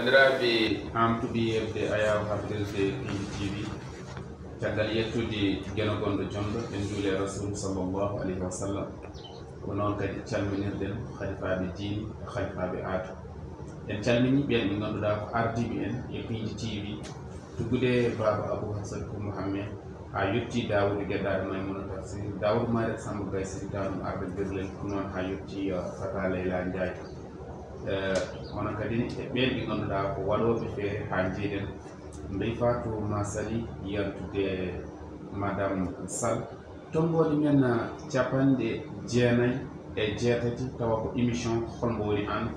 bandiraɓe amtuɓe yebde ayaw habdirde Pindi TV caggal yettude gueno gonɗo jonɗo en juule rasul sallllahu alayhi wa sallam ko noon kadi calminirɗen halifaɓe diine e halifaɓe aado en calmini ɓen ɓe ganduɗa ko ardiɓe en e Pindi TV tuggude baba Abou Hassane Kour Mouhammed ha yetti Dawoudou Gueddare Maymouna Tafsir Dawoudou Malick Samba Gaye sirita ɗum arde birlel ko noon ha yetti Fata Layla Ndiaye onon kadi e ɓen ɓe ganduɗa ko waɗoɓe feere ha jeeɗen Ndeye Fatou Massaly yantude madame Sall tombode men capanɗe jeenayyi e jeetati tawa ko émission holmbo woni an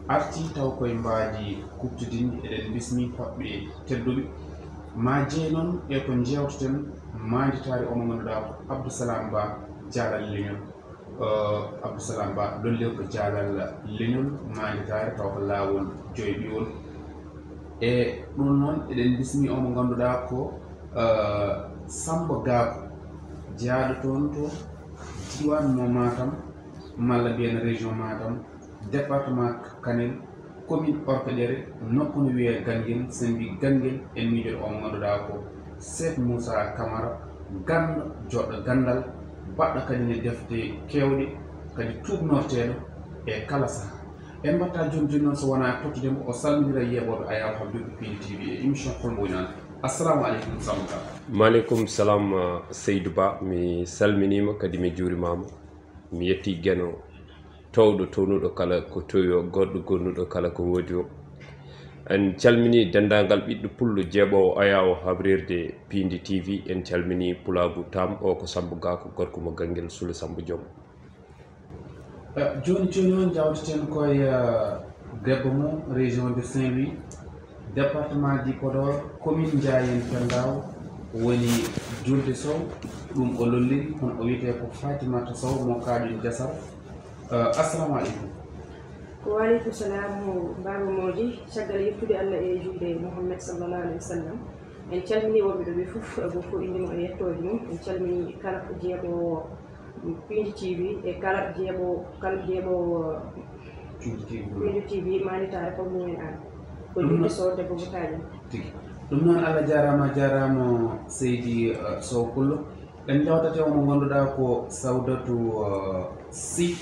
arti taw koye mbaadi kuptidinde eɗen bismi hoɓɓe tedduɓe ma jeey noon e ko jewteten manditare omo ganduɗa ko Abdousalam Ba jaalal leñol Abdousalam Ba lollel ko jaalal leñol manditare taw ko laawol joyɓiwol e ɗum noon eɗen bismi omo ganduɗa ko Samba Gako jaaɗo toon to diwan mo Matam malla mbiyen région Matam département Kanel commune Orkadiéré nokku no wiye Ganguel sen mbi Ganguel en miijoɗo omo ganduɗa ko Cheikh Moussa Camara ganɗo joɗɗo gandal baɗɗo kadi ne defte kewɗe kadi tuubnorteɗo e kala saaha en mbatta joni joni noon so wona tottudemo o salmodira yeɓoɓe ayaw habdirde Pindi TV e émission holmbo woni an assalamu aleykum Samba Gako. maaleykum salam Seydou Ba mi salminima kadi mi juurimama mi yetti gueno towɗo townuɗo kala ko toyo goɗɗo gonnuɗo kala ko woodi o en calmini dendagal ɓiɗɗo pullo jeeɓowo ayawo habrirde Pindi TV en calmini Pulabou Tam o ko Samba Gako gorko mo Ganguel Soule Samba Diom joni joni on jawteten koye debbo mum région de Saint-Louis département du Podor commune Ndiayen Pendaw woni Julde Sow ɗum o lolliri kono o wiyete ko Fatimata Sow mo kaaƴon Diasar assalamu aleykum. Waaleykum salam baba moƴi caggal yettude Allah e julde Mouhammad sallallahu alayhi wa sallam en calmini wonɓe ɗo ɓe fof go fof inde mum e yettode mum en calmini kala ko jeeɓowo Pindi TV e kala jeeɓowo Pindi TV manitare ko mumen an ko julde Sow debbo mo kaƴen tigi ɗum noon Allah jarama Seydi Sow Pullo en jawtate omo ganduɗa ko Sawdatou Sy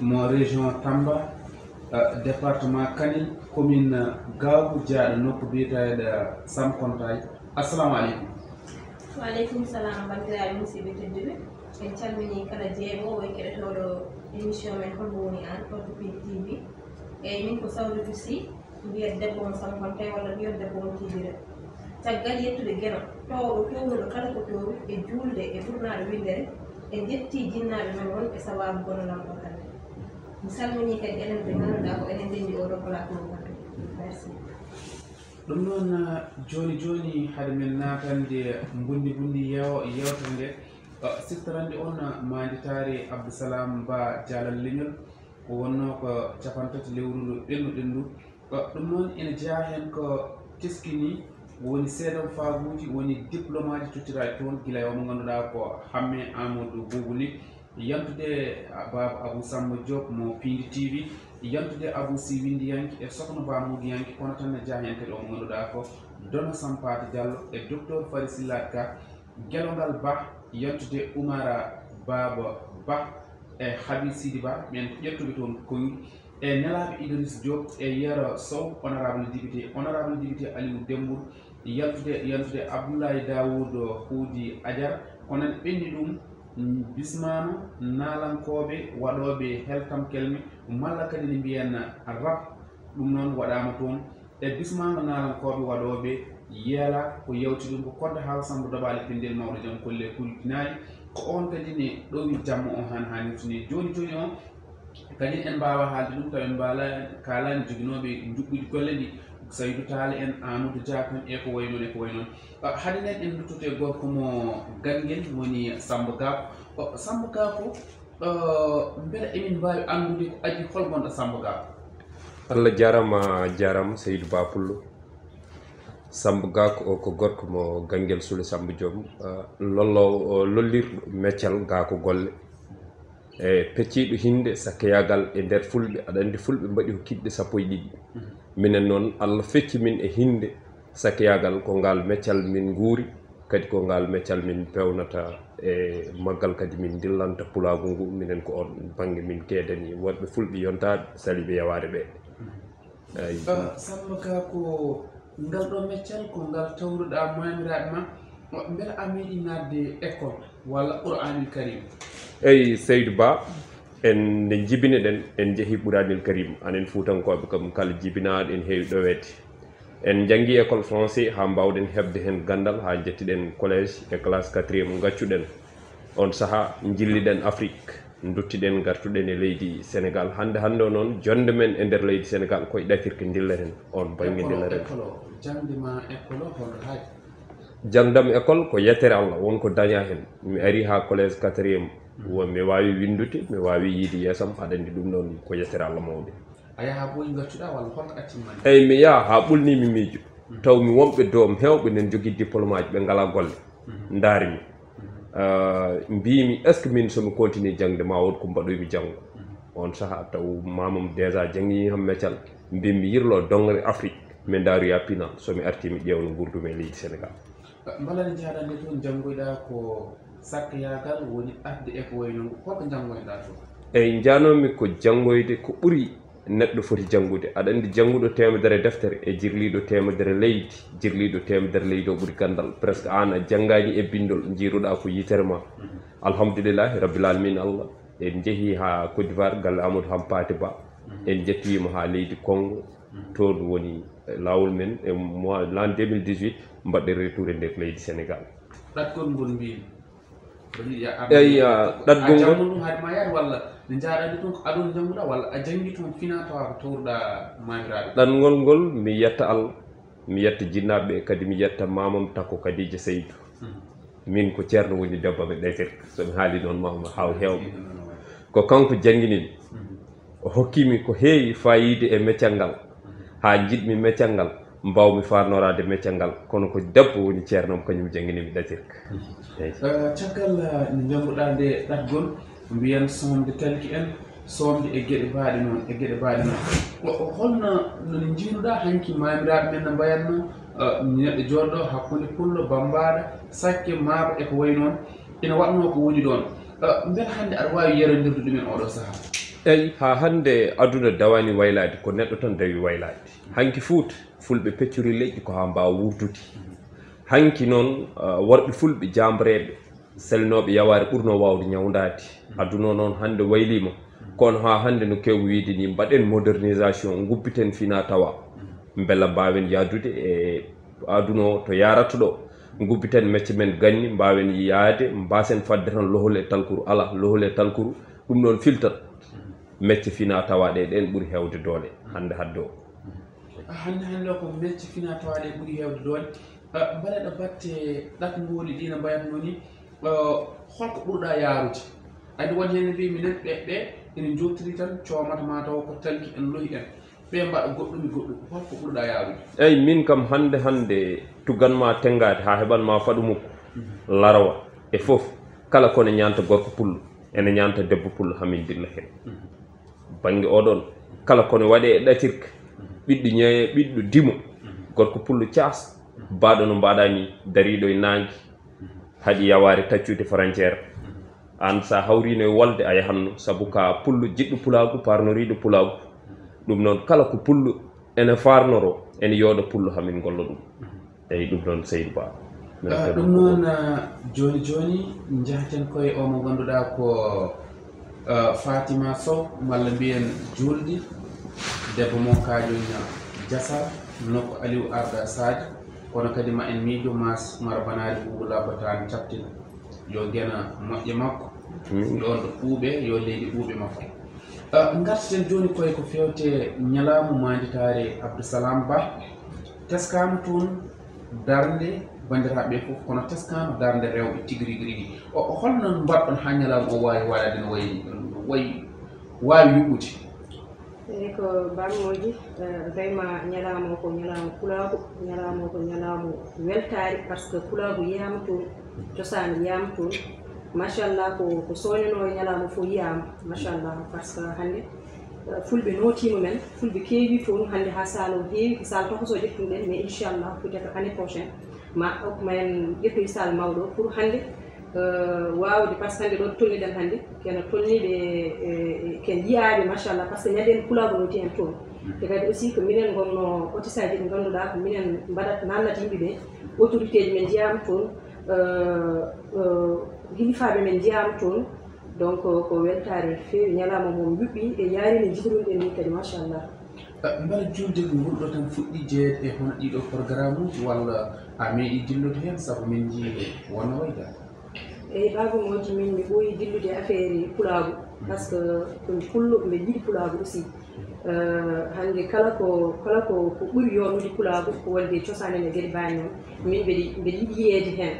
mo région Tamba département Kanel commune Gawgu jaaɗo nokku biyeteɗo Sam Kontaye assalamu aleykum. Waaleykum salam bandiraɓe musidɓe tedduɓe en calmini kala jeeɓowo e keɗotoɗo émission men holmo woni an ɗo to Pindi TV eyyi min ko Sawdatou Sy mbiyat debbo mo Sam Kontaye walla mbiyat debbo mo Tidira caggal yettude gueno towɗo townuɗo kala ko towi e julde e ɓurnaɗo windere en jetti jinnaɓe men won e sababu gonolam ɗo kadi mi salmini kadi enen ɓe ganduɗa ko enen ndendi oɗo plateau kadi merci. ɗum noon joni joni haade men natande bundi yewtere nde siftorande on manditare Abdousalam Ba jaalal leñol ko wonno ko capantati lewru ɗendu ɗum noon ene jeeya hen ko teskini woni seeɗan faabuji woni diplôme aji tottiraɗi toon guila e omo ganduɗa ko Hamme Amadou Boubouly yantude baba Abou Samba Diop mo Pindi TV yantude Abou Sy Windiyanki e Sokhna Ba Moudiyanki kono tan ne jeeya hen kadi omo ganduɗa ko Dono Sampati Diallo e docteur Fari Sillat Ka Guelongal Ba yantude Oumara Baba Ba e Habib Sidi Ba ɓen ko ƴettuɓe toon kongi e Nelaɓe Idriss Diop e Yero Sow honorable député Aliou Dembour yantude Abdoulaye Dawoud Houdi Adiar kono ɓenni ɗum bismama nalankoɓe waɗoɓe heltam kelme malla kadi ne mbiyen rap ɗum noon waɗama toon e bismama nalankoɓe waɗoɓe yeela ko yewti ɗum ko kodde haala Samba Dobale pindel mawɗo jam kolle kultinaji ko on kadi ne ɗowi jamma o han hannirtini joni on kadi en mbawa haalde ɗum taw en mbala kalani joguinoɓe juɓɓudi golle ɗi Saydou Tall en Amadou Dia kan e ko way noon haade nen en duttote gorko mo Ganguel woni Samba Gako Samba Gako beele emin mbawi andude ko adi hol gonɗo Samba Gako. Allah jarama Seydou Ba Pullo Samba Gako o ko gorko mo Ganguel Soule Samba Diom lollo lollirɗo meccal Gako golle e pecciɗo hinde sakkeyagal e nder fulɓe aɗa andi fulɓe mbaɗi ko kiɗɗe 12 minen noon Allah fecci min e hinde sakkeyagal ko ngal meccal min guuri kadi ko ngal meccal min pewnata e maggal kadi min dillanta pulagu ngu minen ko on banggue min keedani wonɓe fulɓe yontaɓe saliɓe yaware ɓe eyi Samba Ka ko ngal ɗo meccal ko ngal tawruɗa mamiraɓe ma beela a meeɗi nadde école walla Qur'anil Karim eyi Seydou Ba en nde jibine ɗen en jeehi Qur'anil Karim anen Fuutankoɓe kam kala jibinaɗo en heewi ɗowede en janggi école français ha mbawɗen hebde hen gandal ha jettiɗen collège e classe 4e gaccuɗen on saaha jilliɗen Afrique duttiɗen gartuɗen e leydi Sénégal hande o noon jonde men e nder leydi Sénégal koye ɗatirke dilleren on banggue dilleren jangdema école holto haaji jangdam école ko yettere Allah wonko daña hen mi ari ha collège 4e won mi wawi windude mi wawi yiide yeesam aɗa andi ɗum noon ko yettere Allah mawɓe a yaha boyi gaccuɗa walla holto accimmani eyyi mi yaha ha ɓulnimi miijo taw mi wonɓe doom hewɓe nen jogui diplôme aji ɓe ngala golle daarimi mbimi est ce que min somi continue jangde ma won ko mbaɗoymi janggo on saaha taw mamam déjà jangi ham meccal mbimi yirlo dongre Afrique mi daroya pinal somi arti mi ƴewno gurdumi e leydi Sénégal mbalani jaɗande toon janggoyɗa ko sakkeyagal woni arde e ko wayno holko janggoyɗa toon eyyi janomi ko janggoyde ko ɓuuri neɗɗo foti janggude aɗa andi jangguɗo temedere deftere e jirliɗo temedere leydi jirliɗo temedere leydi o ɓuuri gandal presque an a janggani e bindol jiiruɗa ko yitere ma alhamdoulillahi rabbil alamin Allah en jeehi ha Côte d'Ivoire galle Amadou Hampâté Ba en jettoyima ha leydi Congo toon woni lawol men e mois l'an 2018 mbaɗɗe retour e nder leydi Sénégal ɗatkol ngol mbimi eyyi ɗatgol ngol ɗum haade ma yaade walla ne jaaɗandi toon ko aɗon jannguɗa walla a janggi toon fina tawa ko tawruɗa mamiraɓe ɗatgol ngol mi yetta Allah mi yetta jinnaɓeɓe kadi mi yetta mamam Tako Kadija Seydou min ko ceerno woni debbo ɓe ɗetirka somi haali noon mama haw hewɓe ko kanko jangguinimi o hokkimi ko heewi fayide e meccal ngal ha jiɗmi meccal ngal mbawmi farnorade meccal ngal kono ko debbo woni ceernom kañum jangguinimi ɗatirka caggal nde jannguɗa nde ɗatgol mbiyen somde talki en somde e gueɗe baaɗe noon e gueɗe baaɗe noon holno no jiiruɗa hanki mamiraɓe men no mbayatno neɗɗo joɗɗo hakkude pullo bambaɗa sakke maaba e ko way noon ina waɗno ko woni ɗon beela hannde aɗa wawi yerodirde ɗumen oɗo saaha eyyi ha hande aduna dawani waylade ko neɗɗo tan dawi waylade hanki Fuuta fulɓe peccori leƴƴi ko ha mbawa wurdude hanki noon worɓe fulɓe jambareɓe salinoɓe yaware ɓurno wawde ñawdade aduna noon hande waylima kono ha hande no kew wiide ni mbaɗen modernisation gubbiten fina tawa beela mbawen yadude e aduna o to yarata ɗo gubbiten mecce men ganni mbawen yaade mbasen fadde tan lohol e talkuru ala lohol e talkuru ɗum noon filtat mecce fina tawaɗe ɗen ɓuuri hewde doole hande o hande o ko mecce fina tawaɗe ɓuuri hewde doole mbaɗeɗo batte ɗatgoli ɗina mbayatno ni holko ɓurɗa yaarude adi won hen mbimi nen ɓe ene jottiri tan coomata ma taw ko talki en lohi en ɓe mbaɗa goɗɗum holko ɓurɗa yaarude eyyi min kam hande tuganma tengade ha heɓanma faɗu mukko larawa e foof kala kone ñanta gorko pullo ene ñanta debbo pullo hamin dilla hen banggue oɗon kala kone waɗe e ɗatirka ɓiɗɗo ñeeye ɓiɗɗo dimo gorko pullo cas baɗo no mbaɗa ni dariɗo e nangue haaɗi yaware taccude frontiére an sa hawrino e wolde a yahanno saabu ka pullo jiɗɗo pulagu parnoriɗo pulagu ɗum noon kala ko pullo ene farnoro ene yooɗa pullo hamin golla ɗum eyyi ɗum noon Seydou Ba ɗum noon joni joni jahaten koye o mo ganduɗa ko Fatima Sow malla mbiyen julɗi debbo mon kaƴoña Diasara nokko Aliou Arda Sadio kono kadi ma en miijo mas mara banari ɓuuɓo labbatani captina yo guena moƴƴe makko ɗon ɗo ɓuuɓe yo leydi ɓuuɓe makko gartaten joni koye ko fewte ñalamu manditare Abdousalam Ba teskama toon darde bandiraɓe fof kono teskama darde rewɓe tigui rigui holno mbaɗɗon ha ñalamu o wawi waɗade no wawi yuɓɓude eyi ko bammoji vraiment ñalama o ko ñalama pulagu ñalama o ko ñalama weltare par ce que pulagu yiyama toon cosaan yiyama toon machallah ko soñano e ñalama fof yiyama machallah par ce que hannde fulɓe notima men fulɓe keewi toon hannde ha salo heewi ko sal tokoso ƴettuɗen mais inchallah peut être année prochaine ma hokkuma en ƴettoy sal mawɗo pour hannde wawde par ce que hannde ɗo tolniɗen hannde keno tolniɓe ken yiyaɓe machallah par ce que ñanden pulago noti hen toon te kadi aussi ko minen gonno otisaji ɗi ganduɗa ko minen mbaɗat nannata yimɓeɓe autorité ji men jeyama toon hilifaɓe men jeyama toon donc ko weltare feewi ñalama mom yuɓɓi e yaarino jiɗiruɗen ni kadi machallah mbaɗa julde ko ngurɗo tan fuɗɗi jeeyede e hono ɗiɗo programme uji walla a meeɗi dillude heen sabu min jii wonno wayda eyyi baba moji min mi ɓooyi dillude affaire pulagu par ce que ɗum pullo ɓe jiɗi pulagu aussi hannde kala ko ɓuri yownude pulagu ko wonde cosanen e gueɗe bani noon min mbeɗe yiɗi yiyeede heen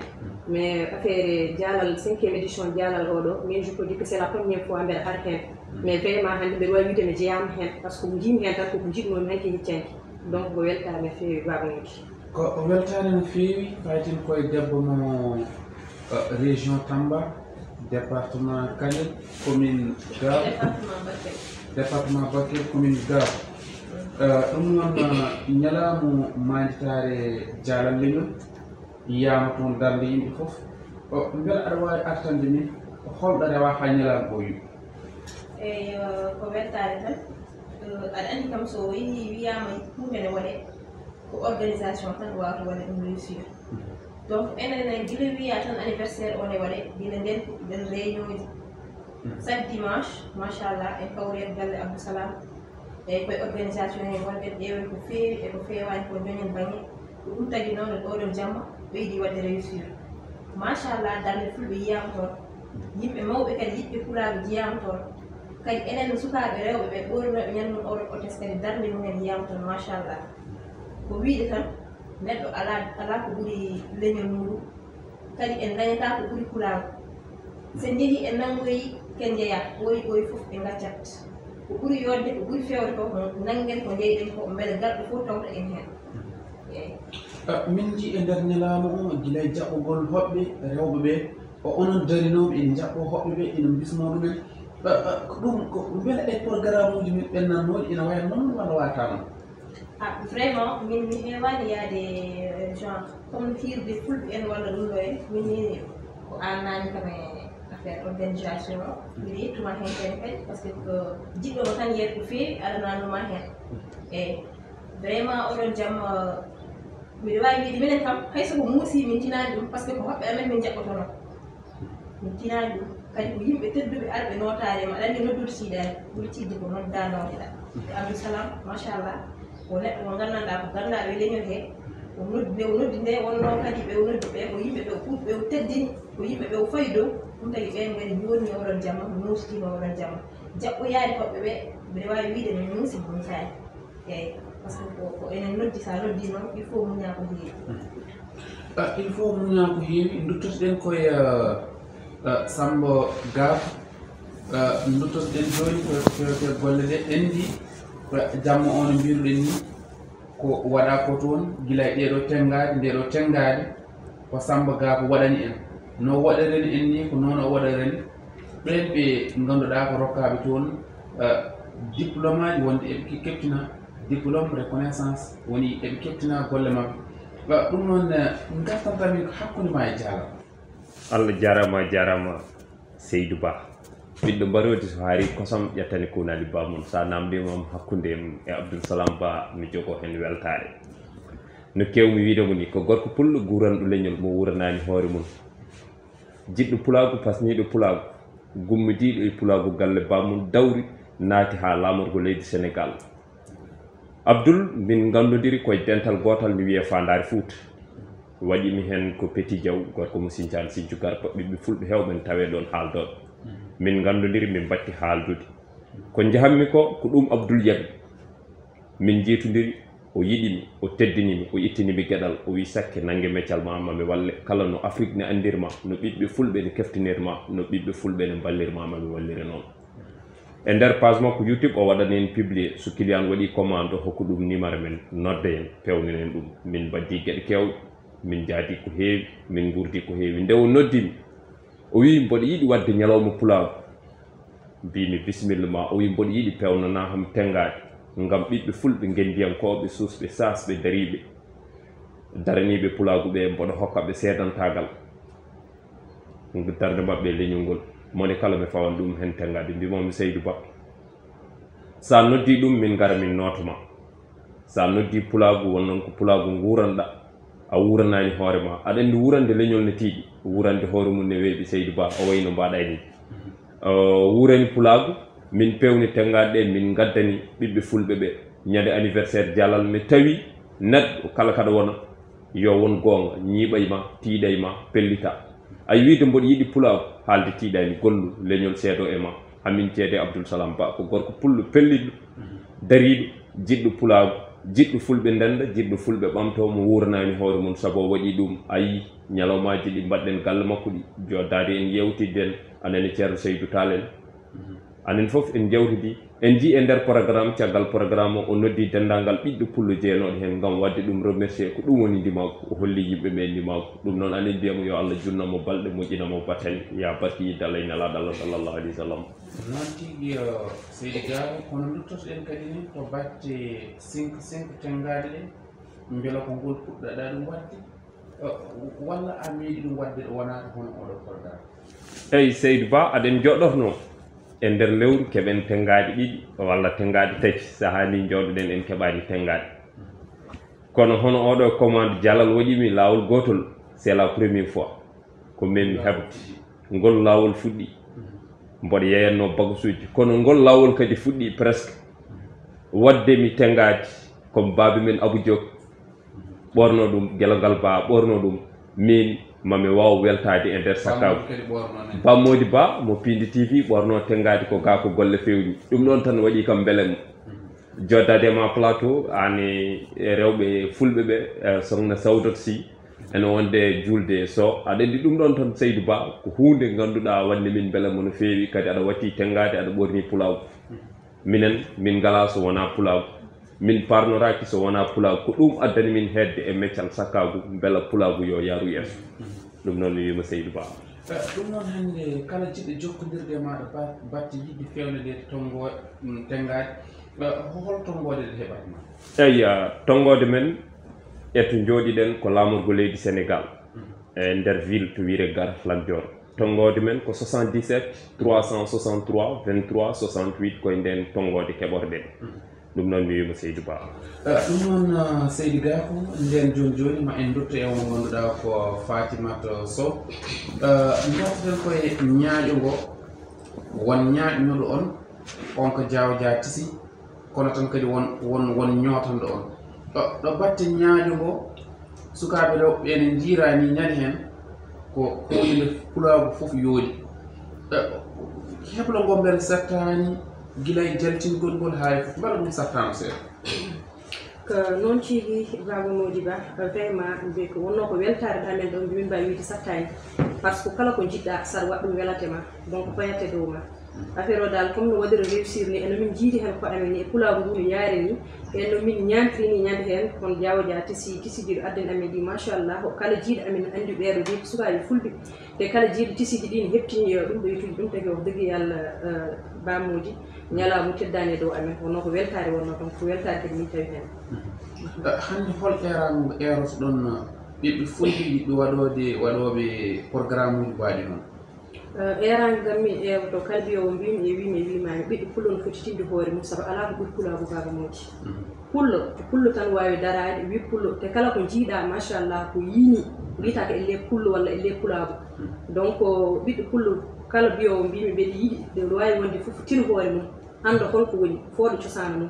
mais affaire jaalal 5e édition jaalal oɗo min je peux dire que c'est la première fois mbeɗa har heen mais vraiment hannde mbeɗa wawi wiide mi jeyama heen par ce que ko jimi heen tan koko jiɗnomi hanki hiccanki donc ko weltare no feewi baba moji ko weltare no feewi fayten koye debbo mo région Tamba département Kanel commune Gao département Bakel commune Gao ɗum noon ñalaamu maanditaare jaalal leñol yiyama toon darde yimɓe fof mbela aɗa wawi artande min holɗo rewa ha ñalaamu o yuɓɓi eyi ko weltare tan aɗa andi kam so yehi wiyama ɗumene waɗe ko organisation tan wawata waɗe ɗum réussir donc enen gila wiya tan anniversaire one waɗe gila nden nden réunion ji chaque dimanche machallah en kawrede galle Abdousalam eyyi koye organisation he wonɓe ƴeewen ko feewi eko fewani ko joñen banggue ko ɗum tagui noon oɗon jamma ɓeydi wadde réussir machallah darde fulɓe yiyama toon yimɓe mawɓe kadi yiɗɓe pulaɓe jiyama toon kadi enen sukaɓe rewɓe ɓe ɓornoɓe ñandum oɗon otes kadi darde mumen yiyama toon machallah ko wiide tan neɗɗo ala ko ɓuuri leñol muɗum kadi en dañata ko ɓuuri pulago sen jeehi en nangoyi ken jeeya ɓoyi fof ɓe gaccat ko ɓuuri yodde ko ɓuuri fewde ko nangen ko jeyɗen ko beele garɗo fof tawta en hen eyyi min jii e nder ñalawma o gila e jaɓɓugol hoɓɓe rewɓe ɓe o onon darinoɓe ene jaɓɓo hoɓɓe ɓe ene bismo ɗumen ko ɗum ko beele e programme uji min ɓennannoɗi ina waya noon walla wata noon vraiment min mi hewani yaade genre comme firde fulɓe en walla ɗum ɗo en min ko annani kam e affaire organisation o mbiɗa yettuma hen kene kadi par ce que ko jiɗɗomo tan yiyata ko feewi aɗananuma hen eyyi vraiment oɗon jamma mbiɗa wawi wiide minen kam haysoko muusi min tinani ɗum par ce que ko hoɓɓe amen min jaɓɓotono min tinani ɗum kadi ko yimɓe tedduɓe arɓe notare ma aɗa andi noddude siidani ɓuuri tidde ko nodda noteɗa Abdousalam machallah ko neɗɗo mo gandanɗa ko gandaɓe leñol he o noddi nde wonno kadi ɓe noddi ɓe ko yimɓe ɓe teddini ko yimɓe ɓe fayi dow ɗum tagui ɓen gari joni oɗon jamma mustima oɗon jamma jaɓɓoyade hoɓɓe ɓe mbiɗa wawi wiide mi muusi musani eyyi par ce que ko enen noddi sa noddi noon il faut muña ko heewi il faut muña ko heewi duttotoɗen koye Samba Gaf duttotoɗen joni koye golle ɗe endi jamma o no mbiruɗen ni ko waɗa ko toon gila e ɗeɗo tengade ndeɗo tengade ko Samba Gaf waɗani en no waɗireni en ni ko noon o waɗireni ɓen ɓe ganduɗa ko rokkaɓe toon diplôme aji wonde eɓe keptina diplôme reconnaissance woni eɓe keptina golle mabɓe ɗum noon gartantamin hakkude ma e jaalal Allah jarama Seydou Ba ɓiɗɗo mbarodi so haari kosam ƴettani kunali ba mum sa namdimam hakkude e Abdousalam Ba mi jogo hen weltare no kewmi wiidemo ni ko gorko pullo guranɗo leñol mo wuranani hoore mum jiɗɗo pulagu pasniɗo pulagu gummidiɗo e pulagu galle ba mum dawri naati ha lamorgo leydi Sénégal Abdoul min gandodiri koye dental gotal mi wiye Fandare Fouta waɗimi hen ko Petit Diaw gorko mo Sinthiane Sinthiou Garba ɓiɓɓe fulɓe hewɓe tawe ɗon haaldoɓe min gandodiri min batti haaldude ko jahanmi ko ɗum Abdoul yaɓi min jiitodiri o yiɗimi o teddinimi o ittinimi gueɗal o wi sakke nangue meccal ma mami walle kala no Afrique ne andirma no ɓiɓɓe fulɓe ne keftinirma no ɓiɓɓe fulɓe ne ballirma mami wallire noon e nder page makko YouTube o waɗani en publier so client waɗi commande o hokku ɗum numéro men nodda en pewninen ɗum min baddi gueɗe kewɗe min jaadi ko heewi min gurdi ko heewi nde o noddimi o wi mboɗo yiɗi wadde ñalawma pulaagu mbimi bisimilla ma o wi mboɗo yiɗi pewnana ham tengade ngam ɓiɓɓe fulɓe gendiyankoɓe susɓe sasɓe dariɓe daraniɓe pulaagu ɓe mboɗo hokkaɓe seedantagal darde mabɓe leñol ngol mone kala mi fawan ɗum hen tengade mbimomi Seydou Ba sa noddi ɗum min gara min notoma sa noddi pulaagu won noon ko pulaagu nguranɗa a wuranani hoore ma aɗa andi wurande leñol ne tiiɗi wurande hoore mum ne weeɓi Seydou Ba o wayno mbaɗa ni wurani pulaagu min pewni tengade ɗe min gaddani ɓiɓɓe fulɓe ɓe ñande anniversaire jalal mi tawi neɗɗo kala kaɗa wona yo won goonga ñiiɓay ma tiiɗay ma pellita ay wiide mboɗo yiɗi pulaagu haalde tiiɗani gollu leñol seedo e ma hamin ceede Abdoul Salam Ba ko gorko pullo pelliɗo dariɗo jiɗɗo pulaagu jiɗɗo fulɓe ndenda jiɗɗo fulɓe ɓamto mo wuranani hoore mum saabu o waɗi ɗum ayi ñalawmaji ɗi mbaɗɗen galle makko ɗi joddade en yewtidden anene ceerno Seydou Tall en anen foof en jawtidi en ji e nder programme caggal programme o noddi dendagal ɓiɗɗo pullo jeenoɗo hen gam wadde ɗum remercier ko ɗum woni ndimago o holli yimɓe ɓe ndimago ɗum noon anen mbiyamo yo Allah junnamo balɗe moƴƴinamo batten ya barki yidde Allah e nelaɗo Allah sallllahu alayhi wa sallam noon tigui Seydou Garo kono duttotoɗen kadi ni to batte 5 tengade ɗe beela ko ngol puɗɗaɗa ɗum wadde walla a meeɗi ɗum wadde ɗo wonata hono oɗo programme eyyi Seydou Ba aɗen joɗɗotno e nder lewru keɓen tengade ɗiɗi walla tengade tati sahani jawɗoɗen en keɓani tengade kono hono oɗo commande jalal waɗimi lawol gotol c'est la première fois ko memmi heɓde ngol lawol fuɗɗi mboɗo yeyanno bagasuji kono ngol lawol kadi fuɗɗi presque waddemi tengade comme baaba men Abou Diop ɓorno ɗum guelagal Ba ɓorno ɗum min mami waw weltade e nder sakkagu Bammodi Ba mo Pindi TV ɓorno tengade ko ga ko golle fewni ɗum ɗon tan waɗi kam beelemo joddade ma plateau ani rewɓe fulɓe ɓe sohna Sawdot Sy ene wonde julde so aɗa andi ɗum ɗon tan Seydou Ba ko hunde ganduɗa wanni min beelemo no fewi kadi aɗa watti tengade aɗa ɓorni pulaagu minen min ngala so wona pulaagu min parnoraki so wona pulaagu ko ɗum addani min hedde e meccal sakkagu beela pulaagu yo yaaru yeeso ɗum noon mi wima Seydou Ba ɗum noon hannde kala jiɗɗo jokkodirde maɗa batte yiɗde fewnede tongo tengade hol tongode nde heɓatma eyyi tongode men eto jooɗiɗen ko lamorgo leydi Sénégal e nder ville to wiire Gar Lat Dior tongode men ko 77 363 23 68 koye nden tongode keɓorɗen ɗum noon mi wima Seydou Ba ɗum noon Seydou Gako nden joni joni ma en dutto e mo ganduɗa ko Fatimata Sow joften koye ñaaƴo ngo won ñaaƴnoɗo on ko Diaw Dia Tisi kono tan kadi won ñootanɗo on ɗo batte ñaaƴo ngo sukaɓe rewɓe ene jirani ñani hen ko koyinde pulaagu fof yooɗi heblo ngo mbel settani gila e jaltingol ngol haali fof mbaɗa ɗum sattano seeɗa ko noon ciigi Baba Mody Ba vraiment mbi ko wonno ko weltare amen ɗon min mbawi wiide sattani par ce que kala ko jiɗɗa saɗa waɗa ɗum welatema donc fayate dow ma affaire o dal comme no waɗiri réussir ni eno min jiidi hen ko amen ni e pulaagu ndu no yaari ni eno min ñantiri ni ñande hen kono Diaw Dia tisijiɗo addani amen ɗi machallah kala jiiɗo amen andi ɓeeɗo de ko sukaɓe fulɓe te kala jiiɗo tisiji ɗi ne heptini ɗum ɗo yitude ɗum tagi o dogui Allah Baba Mody ñalawma teddani e dow amen wonno ko weltare wonno ton ko weltare kadi min tawi hen hande hol erago eroto ɗon ɓiɓɓe fulɓe yiɓɓe waɗoɓe programme uji mbaɗi noon erago gam min ewto kala mbiyowo mbimi e wimami ɓiɗɗo pullo no foti tinde hoore mum saabu ala ko ɓuuri pulaagu Baba Mody pullo tan wawi darade wi pullo te kala ko jiiɗa machallah ko yini wiyata ko elle pullo walla elle pulaagu donc ɓiɗɗo pullo kala mbiyowo mbimi mbeɗa yiiɗi ɗo wawi wonde fof tin hoore mum anda holko woni fooɗo cosano mum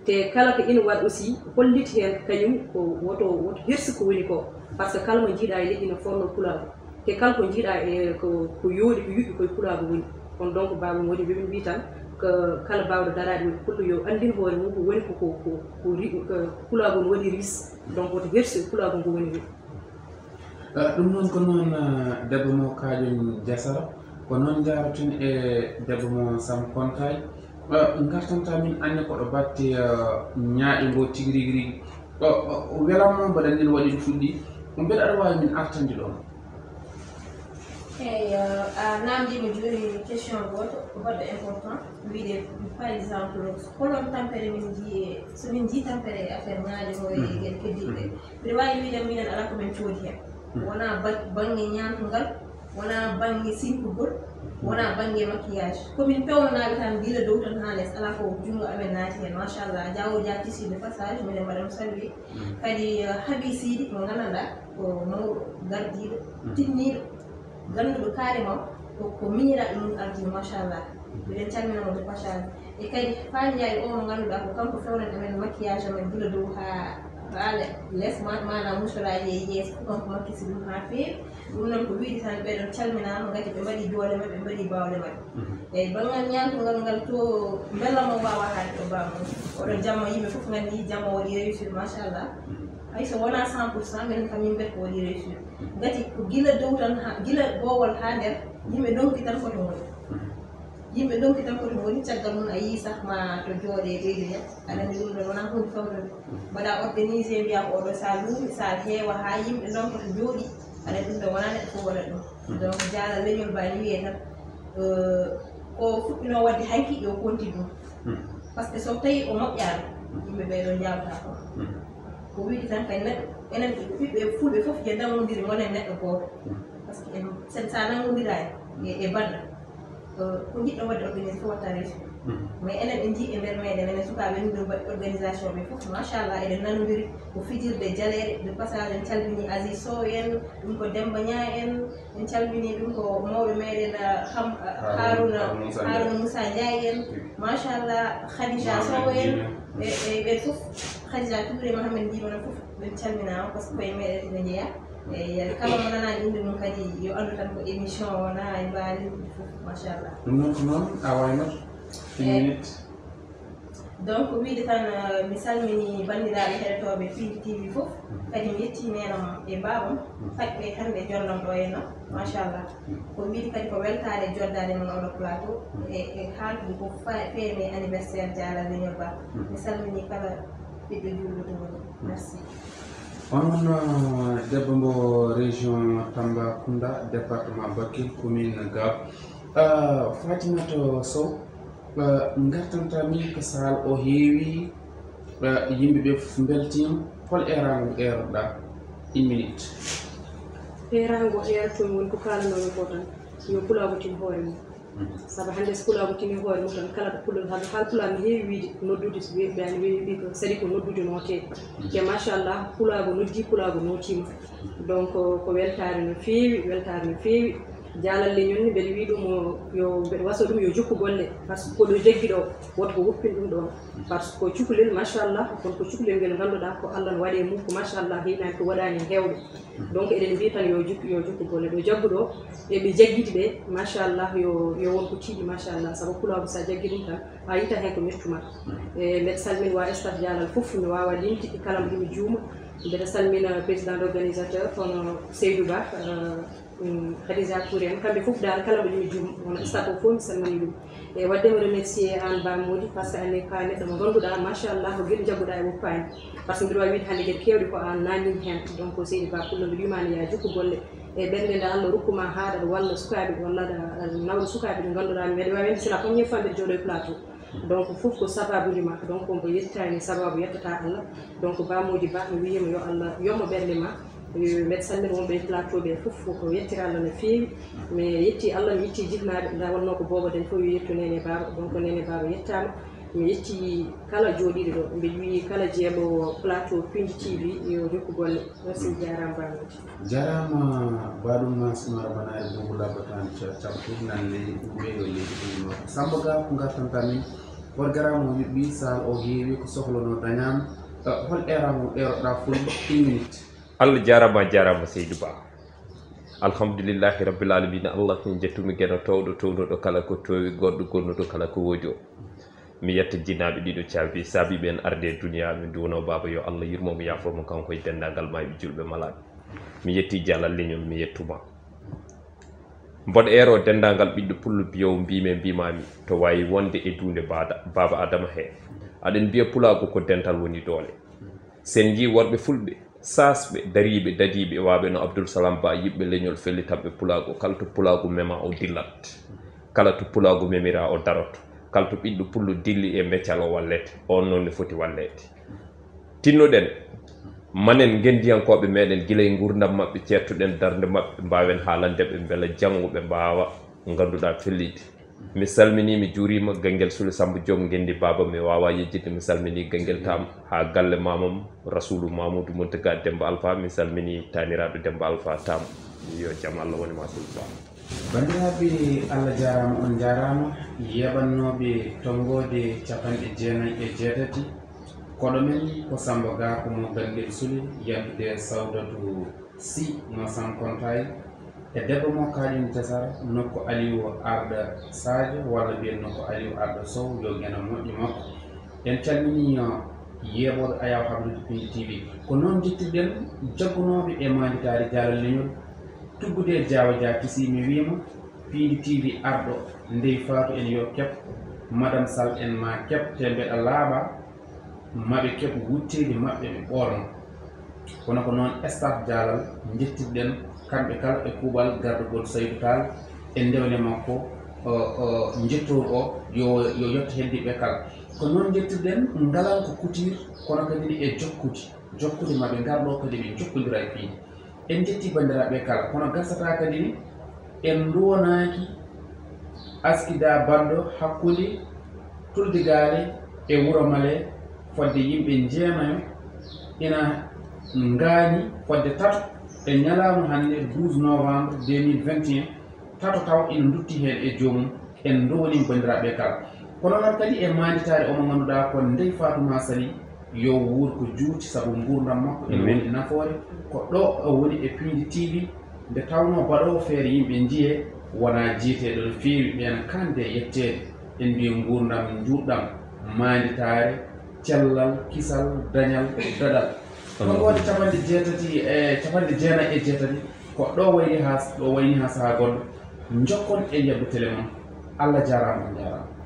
te kala ko ina waɗ aussi holliti hen kañum ko woto hirsi ko woni ko par ce que kala mo jiiɗa e leƴƴi no fonno pulaagu te kala ko jiiɗa e ko yooɗi ko yuɓɓi koye pulaagu woni on donc Baba Mody ɓeɓe mbi tan ko kala bawɗo darade woni pullo yo andin hoore mum ko woni ko pulaagu no waɗi ris donc woto hirsi pulaagu ngo woni wi ɗum noon ko noon debbo mo kaƴon Diasara ko noon jaroten e debbo mo Sam Kontay gartanta min anne koɗo batte ñaaƴo ngo tigui rigui welanmo mbaɗa nden waɗi ɗo fuɗɗi mbeɗa aɗa wawi min artande ɗon namdima joni question goto goɗɗo important wiide par exemple holon tampere min jii so min jii tampere affaire ñaajo o e gueɗe keddiɗe mbiɗa wawi wiide minen ala komin coodi hen wona banggue ñamtugal wona banggue sinkugol wona banggue maquillage komin pewnonaɓe tan guila dow tan ha less ala ko jungo amen naati hen machallah jawo dia tisi de passage minen mbaɗamo salwi kadi haaɓi siidi mo gandanɗa ko mawɗo gardiɗo tinniɗo ganduɗo carrément ko miñiraɓe mum ardino machallah miɗen calminamo de passage e kadi fañƴayi o mo ganduɗa ko kanko fewnanta men maquillage amen guila dow ha less manam musoraji e yeeso ɗon ko makkisi ɗum ha feewi ɗum noon ko wiide tan ɓeɗon calminama gati ɓe mbaɗi doole mabɓe ɓe mbaɗi bawle mabɓe eyyi banggal ñamtugal ngal to bellamo wawa haade ɗo bamum oɗon jamma yimɓe foof gandi jamma waɗi réussir machallah hayso wona 100% minen kam min mbiyata ko waɗi réussir gati ko guila dow tan guila bowol ha nder yimɓe donki tan koto woni yimɓe donki tan koto woni caggal mum a yii sah ma to jooɗe leydi net aɗa andi ɗum ɗon wona hunde fawde mbaɗa organisé mbiya ko oɗo sal luuɓi sal heewa ha yimɓe donka to jooɗi aɗa ɗum ɗon wona neɗɗo fof waɗat ɗum donc jaala leñol bani wiye tan ko fuɗɗino wadde hanki yo konti ɗum par ce que so tawi o moƴƴama yimɓe ɓeɗon jawta ko ko wiide tan kay neɗɗo enen ɓiɓɓe fulɓe foof je nanggodiri gonen neɗɗo goto par ce que sa nanggodirani e banɗa ko jiɗɗo wadde organisé fof watta réussir mais enen en jii e nder meɗen enen sukaɓe ɗum ɗo mbaɗi organisation ɓe fof machallah eɗen nanodiri ko fijirde jaleɗe de passage en calmini Asis Sow en ɗum ko Demba Ña en calmini ɗum ko mawɓe meɗen Harouna Moussa Ndiaye en machallah Khadija Sow en ɓe fof Khadija Touré Mohamed Ndima non fof ɓen calminama par ce que koye meɗen ɓe jeeya eyyi kala mo nanani inde mum kadi yo andu tan ko émission wona e mbaali fof machallah ɗum noon ko noon a wayno donc wiide tan mi salmini bandiraɓe heɗotoɓe Pindi TV fof kadi mi yetti nenam e babam faƴɓe hande jollam ɗo henno machallah ko wiide kadi ko weltare joddade mon oɗo plateau e haaldude ko feeme anniversaire Dialal Leñol Ba mi salmini kala ɓiɓɓe julɓe to woni merci on debbo mbo région Tambacounda département Bakel commune Gab Fatimata Sow gartantami ko sahal o heewi yimɓeɓe fof beltima hol erago eroɗa 1 minute erago eratomi woni ko kalanomi ko tan yo pulago tin hoore mum saabu hannde so pulago tini hoore mum tan kala ɗo pulol haal pulago no heewi wiide noddude so ɓeani wi ko sadi ko noddude note te machallah pulago noddi pulago notima donc ko weltare no feewi Dialal Leñol ni mbeɗa wi ɗum yo mbeɗa waso ɗum yo jokku golle par ce que koɗo jaggi ɗo woto ko wuppin ɗum ɗon par ce que ko cukalel machallah kono ko cukalel ngel ganduɗa ko Allah no waɗe mum ko machallah hinani ko waɗani hewɓe donc eɗen mbi tan yo jokku golle ɗo jaggu ɗo eɓe jaggiti ɓe machallah yo wonko tiiɗi machallah saabu pulago sa jaggi ɗum tan a yita hen ko mettuma e mbeɗa salmina wa staff Dialal foof mi wawa limti kala mo ɗumi juuma mbeɗa salmina président d' organisateur hono Seydou Ba Khadija Touré en kamɓe fof dal kala ɗo ɗumi juuma wono staff o fof mi salmini ɗum e waddema remercier an Ba Mody par ce que ane ka neɗɗo mo ganduɗa machallah ko gueɗe jagguɗa e woppani par ce que mbiɗa wawi wiide hannde gueɗe kewɗe ko an nanini hen donc Seydou Ba pullo mbiɗa wimani ya jokku golle e ɓernde nde Allah rokkuma haɗa walla sukaɓe walla aɗa nawɗo sukaɓe ɗo ganduɗa mbeɗa wawi winde c'est la première fois mbiɗa jooɗo e plateau donc fof ko sababuji ma donc mbo yettani sababu yettata Allah donc Ba Mody Ba mi wiyima yo Allah yommo ɓernde ma mbeɗa salmina wonɓe e plateau ɓe fof ko yettira Allah no feewi mais yetti Allah mi yetti jibnaɓe nda wonno ko Bobo den fof yo yettu Nene Baba donc Nene Baba yettama mi yetti kala jooɗiɗo ɗo mbeɗa wi kala jeeɓo plateau Pindi TV yo jokku golle merci jarama Ba Mody jarama baɗum ma sumara banare bobo labatani cabtu nan leydi weeyo leydi ɗumno Samba Ga ko gartantamin won garama wiɓɓi sahal o heewi ko sohlano dañama hol eramo ɗeroɗa ful 1 minute Allah jarama Seydou Ba alhamdulillahi rabbil alamina Allah min jettumi gueno towɗo kala ko towi goɗɗo gonnuɗo kala ko woodi o mi yetta jinnaɓe ɗiɗo caabi saabiɓe en arde e duniya min duwono baba yo Allah yurmomo yafomo kanko e dendagal mayɓe julɓe malaɓe mi yetti Dialal Leñol mi yettuma mboɗo ero dendagal ɓiɗɗo pullo biyowo mbimami to wawi wonde e dunde baba Adama he aɗen mbiya pulago ko dental woni doole sen ji worɓe fulɓe sasɓe dariɓe dadiɓe waɓe no Abdoul Salam Ba yiɓɓe leñol fellitanɓe pulago kala to pulago mema o dillat kala to pulago memira o daroto kala to ɓiɗɗo pullo dilli e meccal o wallete on noon ne foti wallede tinnoɗen manen gendiyankoɓe meɗen guila e gurdam mabɓe cettuɗen darde mabɓe mbawen haalandeɓe beela janggoɓe mbawa ganduɗa fellide mi salmini mi juurima Ganguel Soule Samba Diom gendi baba mi wawa yejjide mi salmini Ganguel Tam ha galle mamam Rasoulou Mamadou Mountaga Demba Alpha mi salmini taniraɗo Demba Alpha Tam yo jaam Allah woni ma sulfa bandiraɓe Allah jarama on jarama yeɓannoɓe tongode capanɗe jeenayyi e jeetati koɗo men ko Samba Ga ko mo Ganguel Soule yaltude Sawdatu Sy mo Sankontay e debbo mo kaƴum tasar nokko Aliou Arda Sadio walla mbiyen nokko Aliou Arda Sow yo gena moƴƴi makko en calmini yeɓoɗo Ayaw Habdude Pindi TV ko noon jettirɗen jaggunoɓe e manditare jaalal leñol tuggude Diawa Dia Kisi mi wima Pindi TV arɗo ndey Fatou en yo keɓ Madame Sall en ma keɓ te mbeɗa laaɓa maɓe keɓ wuttede maɓɓe ɓe ɓorno kono ko noon staff jaalal jettirɗen kamɓe kala e kuuɓal gardugol Saydou Tall e ndewne makko jettor o yo yetto heddiɓe kala ko noon jettirɗen ngalan ko couture kono kadi ni e jokkude maɓe garɗo kadi ɓe jokkodira e piidi en jetti bandiraɓe kala kono gasata kadi ni en duwonaki askida banɗo hakkude Tuldigale e Wuro Male fodde yimɓe jeenayo ina ngaani fodde tato e ñalawma hannde 12 novembre 2021 tato taw ina dutti heen e joomum en downi bandiraɓe kala kono noon kadi e manditare omo ngannduɗa ko Ndey Fatouma Sali yo wuur ko juuti sabu gurdam makko ene woni nafoore ko ɗo o woni e Pindi TV nde tawno baɗowo feere yimɓe jiye wona jiiteɗo no feewi ɓen kande yettede en mbiya gurdam juɗɗam manditare cellal kisal dañal daɗal kono woni capanɗe jeetati e capanɗe jeenayyi e jeetati ko ɗo wayni ha saha goɗɗo jokkon e yebbo télé mon Allah jarama on jarama